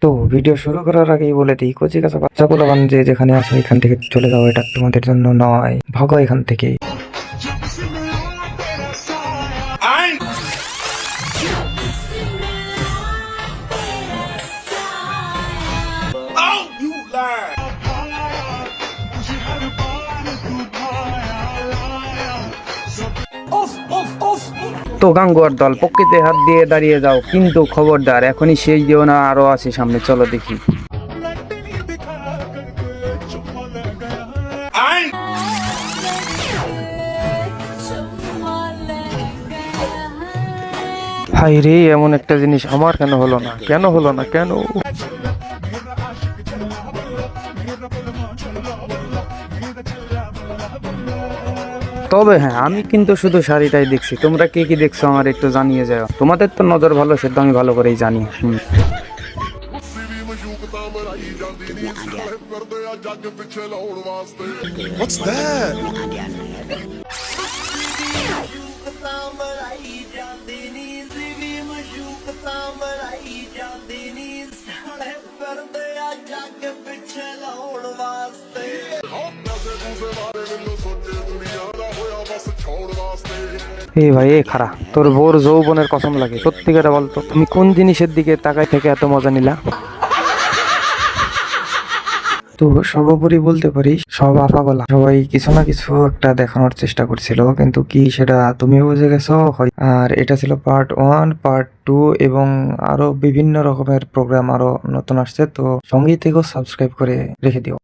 তো ভিডিও শুরু করার আগেই বলে দিই, কচি কাঁচা বাচ্চা পোলাপান যে যেখানে আছো এখান থেকে চলে যাও, এটা তোমাদের জন্য নয়, ভাগো এখান থেকে। তো গাঙ্গুয়ার দল পক্ষিতে হাত দিয়ে দাঁড়িয়ে যাও, কিন্তু খবরদার এখনই শেষ দিও না, আরো আছে সামনে, চলো দেখি। হাই রে, এমন একটা জিনিস আমার কেন হলো না, কেন হলো না, কেন? তবে হ্যাঁ, আমি কিন্তু শুধু শাড়িটাই দেখছি, তোমরা কে কি দেখছো আমার একটু জানিয়ে যাও। তোমাদের তো নজর ভালো, সেটা আমি ভালো করেই জানি। What's that? এই ভাই, এ খারা, তোর বোর যৌবনের কসম লাগে, সত্যি করে বলতো তুমি কোন জিনিসের দিকে তাকাই থেকে এত মজা নিলা? তো সর্বোপরি বলতে পারি, সব আফাগোলা, সবাই কিছু না কিছু একটা দেখানোর চেষ্টা করছিল, কিন্তু কি সেটা তুমিও বুঝে গেছো। আর এটা ছিল পার্ট 1, পার্ট 2 এবং আরো বিভিন্ন রকমের প্রোগ্রাম আরো নতুন আসছে, তো সঙ্গী থেকেও সাবস্ক্রাইব করে রেখে দিও।